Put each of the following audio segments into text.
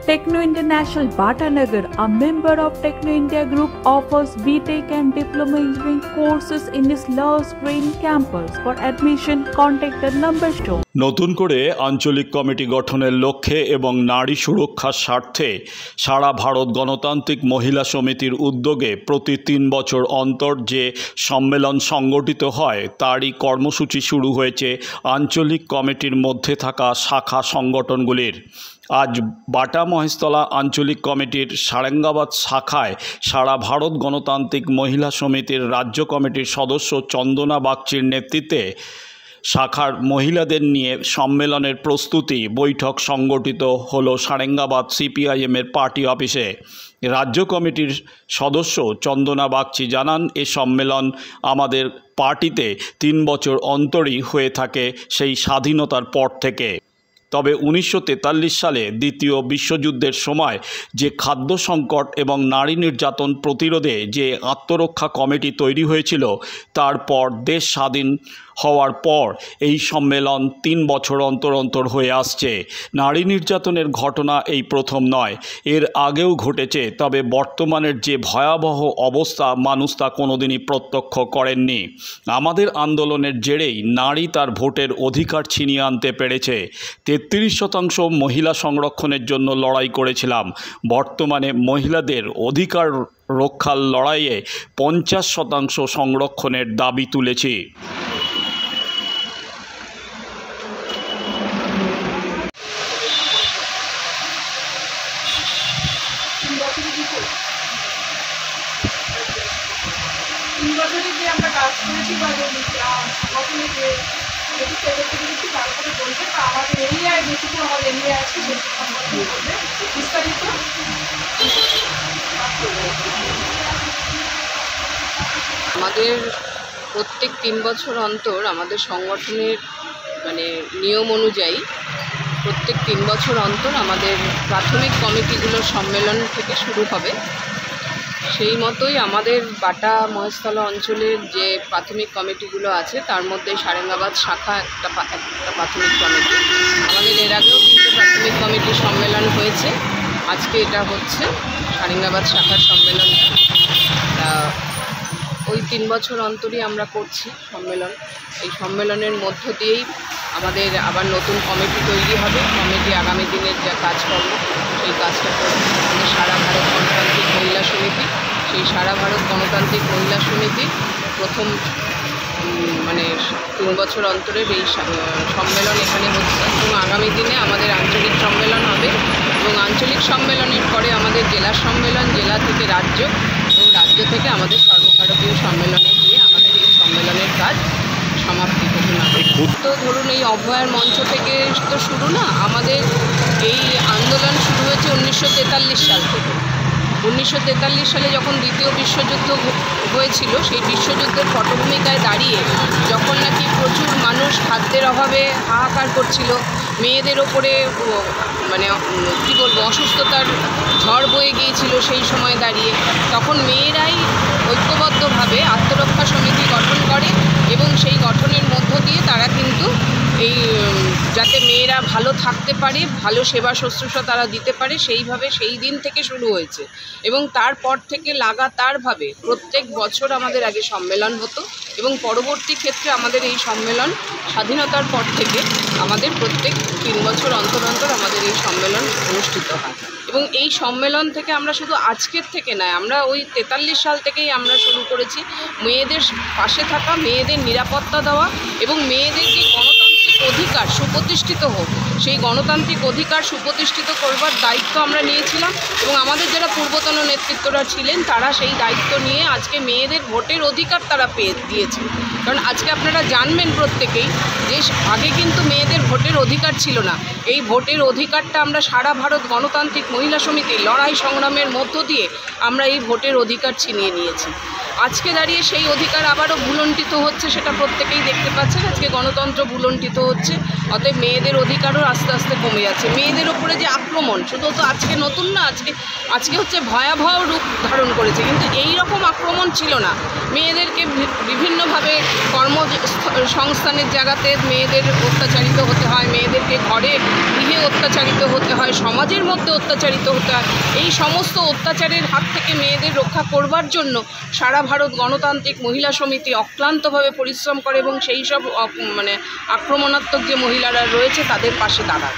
Techno International Bhatanagar, a member of Techno India Group, offers BTech and Diploma Engineering courses in its Lush Green campus. For admission, contact the number shown. নতুন করে আঞ্চলিক committee গঠনের লক্ষ্যে এবং নারী সুরক্ষার স্বার্থে সারা ভারত গণতান্ত্রিক মহিলা সমিতির উদ্যোগে প্রতি 3 বছর অন্তর যে সম্মেলন সংগঠিত হয় তারই কর্মসূচি শুরু হয়েছে আঞ্চলিক কমিটির মধ্যে থাকা শাখা সংগঠনগুলির। আজ বাটা মহেশতলা আঞ্চলিক কমিটির সারেঙ্গাবাদ শাখায় সারা ভারত গণতান্ত্রিক মহিলা সমিতির রাজ্য কমিটির সদস্য চন্দনা বাগচির নেতৃত্বে শাখার মহিলাদের নিয়ে সম্মেলনের প্রস্তুতি বৈঠক সংগঠিত হলো সারেঙ্গাবাদ সিপিআইএমের পার্টি অফিসে। রাজ্য কমিটির সদস্য চন্দনা বাগচি জানান, এ সম্মেলন আমাদের পার্টিতে 3 বছর অন্তরই হয়ে থাকে সেই স্বাধীনতার পর থেকে। তবে 1943 সালে দ্বিতীয় বিশ্বযুদ্ধের সময় যে খাদ্য সংকট এবং নারী নির্যাতন প্রতিরোধে যে আত্মরক্ষা কমিটি তৈরি হয়েছিল, তারপর দেশ স্বাধীন হওয়ার পর এই সম্মেলন 3 বছর অন্তর অন্তর হয়ে আসছে। নারী নির্যাতনের ঘটনা এই প্রথম নয়, এর আগেও ঘটেছে। তবে বর্তমানের যে ভয়াবহ অবস্থা মানুষ তা কোনোদিনই প্রত্যক্ষ করেননি। আমাদের আন্দোলনের জেরেই নারী তার ভোটের অধিকার ছিনিয়ে আনতে পেরেছে। 33% মহিলা সংরক্ষণের জন্য লড়াই করেছিলাম। বর্তমানে মহিলাদের অধিকার রক্ষার লড়াইয়ে 50% সংরক্ষণের দাবি তুলেছি। আমাদের প্রত্যেক 3 বছর অন্তর আমাদের সংগঠনের নিয়ম অনুযায়ী প্রত্যেক 3 বছর অন্তর আমাদের প্রাথমিক কমিটিগুলোর সম্মেলন থেকে শুরু হবে। সেই মতোই আমাদের বাটা মহেশতলা অঞ্চলের যে প্রাথমিক কমিটিগুলো আছে তার মধ্যে সারেঙ্গাবাদ শাখা একটা প্রাথমিক কমিটি। আমাদের এর আগেও কিন্তু প্রাথমিক কমিটির সম্মেলন হয়েছে, আজকে এটা হচ্ছে সারেঙ্গাবাদ শাখার সম্মেলনটা। ওই 3 বছর অন্তরই আমরা করছি সম্মেলন। এই সম্মেলনের মধ্য দিয়েই আমাদের আবার নতুন কমিটি তৈরি হবে। কমিটি আগামী দিনের যা কাজকর্ম সেই কাজটা করবে আমাদের সারা ভারত গণতান্ত্রিক মহিলা সমিতি। সেই সারা ভারত গণতান্ত্রিক মহিলা সমিতি প্রথম 3 বছর অন্তরের এই সম্মেলন এখানে হচ্ছে এবং আগামী দিনে আমাদের আঞ্চলিক সম্মেলন হবে এবং আঞ্চলিক সম্মেলনের পরে আমাদের জেলা সম্মেলন, জেলা থেকে রাজ্য এবং রাজ্য থেকে আমাদের সর্বভারতীয় সম্মেলনে গিয়ে আমাদের এই সম্মেলনের কাজ সমাপ্তি ঘোষণা হবে। তো ধরুন এই অভয়ার মঞ্চ থেকে তো শুরু না, আমাদের এই আন্দোলন শুরু হয়েছে 1943 সাল থেকে। 1943 সালে যখন দ্বিতীয় বিশ্বযুদ্ধ হয়েছিল, সেই বিশ্বযুদ্ধের পটভূমিকায় দাঁড়িয়ে যখন নাকি প্রচুর মানুষ খাদ্যের অভাবে হাহাকার করছিল, মেয়েদের ওপরে কী বলবো অসুস্থতার ঝড় বয়ে গিয়েছিল, সেই সময় দাঁড়িয়ে তখন মেয়েরাই ঐক্যবদ্ধভাবে আত্মরক্ষা সমিতি গঠন করে এবং সেই গঠনের মধ্য দিয়ে তারা কিন্তু এই যাতে মেয়েরা ভালো থাকতে পারে, ভালো সেবা শুশ্রূষা তারা দিতে পারে, সেইভাবে সেই দিন থেকে শুরু হয়েছে এবং তারপর থেকে লাগাতারভাবে প্রত্যেক বছর আমাদের আগে সম্মেলন হতো এবং পরবর্তী ক্ষেত্রে আমাদের এই সম্মেলন স্বাধীনতার পর থেকে আমাদের প্রত্যেক 3 বছর অন্তর অন্তর আমাদের এই সম্মেলন অনুষ্ঠিত হয় এবং এই সম্মেলন থেকে আমরা শুধু আজকের থেকে নয়, আমরা ওই 43 সাল থেকেই আমরা শুরু করেছি মেয়েদের পাশে থাকা, মেয়েদের নিরাপত্তা দেওয়া এবং মেয়েদের যে গণতান্ত্রিক অধিকার সুপ্রতিষ্ঠিত হোক, সেই গণতান্ত্রিক অধিকার সুপ্রতিষ্ঠিত করবার দায়িত্ব আমরা নিয়েছিলাম এবং আমাদের যারা পূর্বতন নেতৃত্বরা ছিলেন তারা সেই দায়িত্ব নিয়ে আজকে মেয়েদের ভোটের অধিকার তারা পেয়ে দিয়েছে। কারণ আজকে আপনারা জানবেন প্রত্যেকেই যে আগে কিন্তু মেয়েদের ভোটের অধিকার ছিল না। এই ভোটের অধিকারটা আমরা সারা ভারত গণতান্ত্রিক মহিলা সমিতির লড়াই সংগ্রামের মধ্য দিয়ে আমরা এই ভোটের অধিকার ছিনিয়ে নিয়েছি। আজকে দাঁড়িয়ে সেই অধিকার আবারও ভুলণ্ঠিত হচ্ছে, সেটা প্রত্যেকেই দেখতে পাচ্ছেন। আজকে গণতন্ত্র ভুলণ্ঠিত হচ্ছে, অতএব মেয়েদের অধিকারও আস্তে আস্তে কমে যাচ্ছে। মেয়েদের ওপরে যে আক্রমণ শুধু তো আজকে নতুন না, আজকে হচ্ছে ভয়াবহ রূপ ধারণ করেছে, কিন্তু এই রকম আক্রমণ ছিল না। মেয়েদেরকে বিভিন্নভাবে কর্মসংস্থানের জায়গাতে মেয়েদের অত্যাচারিত হতে হয়, মেয়েদেরকে ঘরে গৃহে অত্যাচারিত হতে হয়, সমাজ সমাজের মধ্যে অত্যাচারিত হতে হয়। এই সমস্ত অত্যাচারের হাত থেকে মেয়েদের রক্ষা করবার জন্য সারা ভারত গণতান্ত্রিক মহিলা সমিতি অক্লান্তভাবে পরিশ্রম করে এবং সেই সব আক্রমণাত্মক যে মহিলারা রয়েছে তাদের পাশে দাঁড়ায়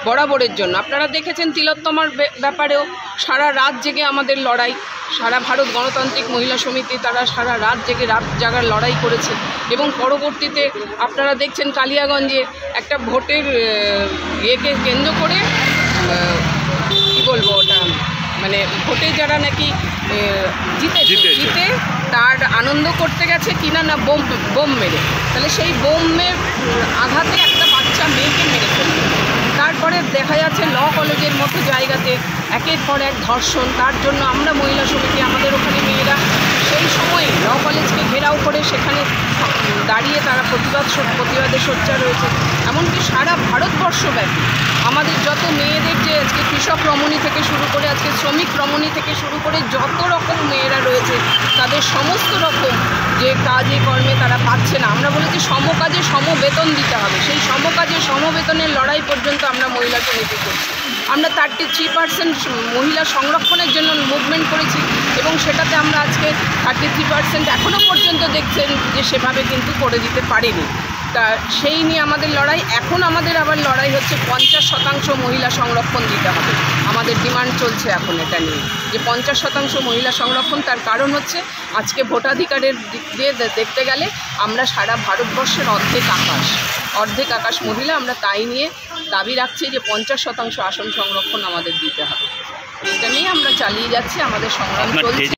বরাবরের জন্য। আপনারা দেখেছেন তিলোত্তমার ব্যাপারেও সারা রাত জেগে আমাদের লড়াই, সারা ভারত গণতান্ত্রিক মহিলা সমিতি তারা সারা রাত জেগে রাত জাগার লড়াই করেছে এবং পরবর্তীতে আপনারা দেখছেন কালিয়াগঞ্জে একটা ভোটের ইয়েকে কেন্দ্র করে কী বলবো ওটা ভোটে যারা নাকি জিতে তার আনন্দ করতে গেছে কিনা না বোম মেরে, তাহলে সেই বোমের আঘাতে একটা বাচ্চা মেয়েকে মেরে ফেলবে। তারপরে দেখা যাচ্ছে ল কলেজের মতো জায়গাতে একের পর এক ধর্ষণ। তার জন্য আমরা মহিলা সমিতি আমাদের ওখানে মেয়েরা সেই সময় ল কলেজকে ঘেরাও করে সেখানে দাঁড়িয়ে তারা প্রতিবাদে সোচ্চার রয়েছে। এমনকি সারা ভারতবর্ষব্যাপী আমাদের যত মেয়েদের যে আজকে কৃষক রমণী থেকে শুরু করে আজকে শ্রমিক রমণী থেকে শুরু করে যত রকম মেয়েরা রয়েছে তাদের সমস্ত রকম যে কাজে কর্মে তারা পাচ্ছে না, আমরা বলেছি সমকাজে সমবেতন দিতে হবে। সেই সমকাজে সমবেতনের লড়াই পর্যন্ত আমরা মহিলা সমিতি করছি। আমরা 33% মহিলা সংরক্ষণের জন্য মুভমেন্ট করেছি এবং সেটাতে আমরা আজকে 33% এখনও পর্যন্ত দেখছেন যে সেভাবে কিন্তু করে দিতে পারিনি। তা সেই নিয়ে আমাদের লড়াই। এখন আমাদের আবার লড়াই হচ্ছে 50% মহিলা সংরক্ষণ দিতে হবে। আমাদের ডিমান্ড চলছে এখন এটা নিয়ে যে 50% মহিলা সংরক্ষণ। তার কারণ হচ্ছে আজকে ভোটাধিকারের দিক দিয়ে দেখতে গেলে আমরা সারা ভারতবর্ষের অর্ধেক আকাশ মহিলা, আমরা তাই নিয়ে দাবি রাখছি যে 50% আসন সংরক্ষণ আমাদের দিতে হবে। এটা নিয়ে আমরা চালিয়ে যাচ্ছি, আমাদের সংগ্রাম চলছে।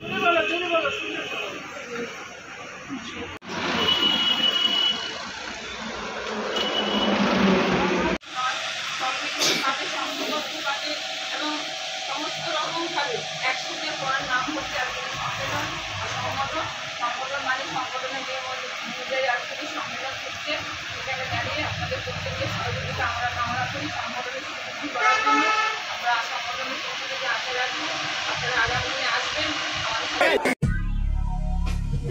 একসাথে করার নাম হচ্ছে সংগঠন মানে সংগঠনের যে সম্মেলন হচ্ছে সেখানে দাঁড়িয়ে আপনাদের প্রত্যেকের সহযোগিতা আমরা কামনা করি সংগঠনের সুযোগ করার জন্য। আমরা সংগঠনের পক্ষ থেকে আশা রাখি আপনারা আগামী দিনে আসবেন।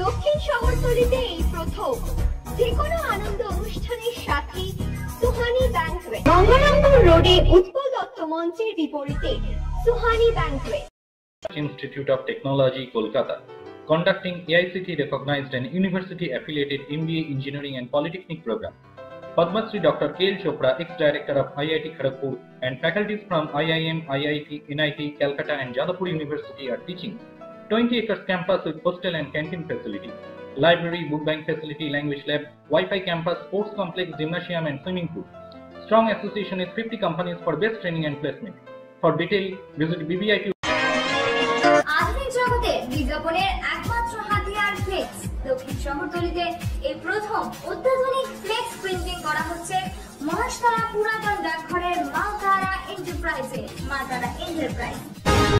দক্ষিণ শহরতলিতে এই প্রথম যে কোনো আনন্দ অনুষ্ঠানের সাথে সুহানি ব্যাংকুয়েট, গঙ্গারামপুর রোডে উৎপল দত্ত মঞ্চের বিপরীতে Suhani banquet. Institute of Technology, Kolkata, conducting AICTE recognized and university affiliated MBA Engineering and Polytechnic program. Padma Shri Dr. K.L. Chopra, ex-director of IIT Kharagpur, and faculties from IIM, IIT, NIT, Calcutta and Jadavpur University are teaching. 20 acres campus with hostel and canteen facility, library, book bank facility, language lab, Wi-Fi campus, sports complex, gymnasium and swimming pool. Strong association with 50 companies for best training and placement. For detail, visit BBIT. আধুনিক জগতে বিজ্ঞাপনের একমাত্র হাতিয়ার flakes. দক্ষিণ শহরতলিতে এই প্রথম অত্যাধুনিক flakes printing করা হচ্ছে মহাশতলা পুরাতন ডাকঘরের মা তারা এন্টারপ্রাইজে।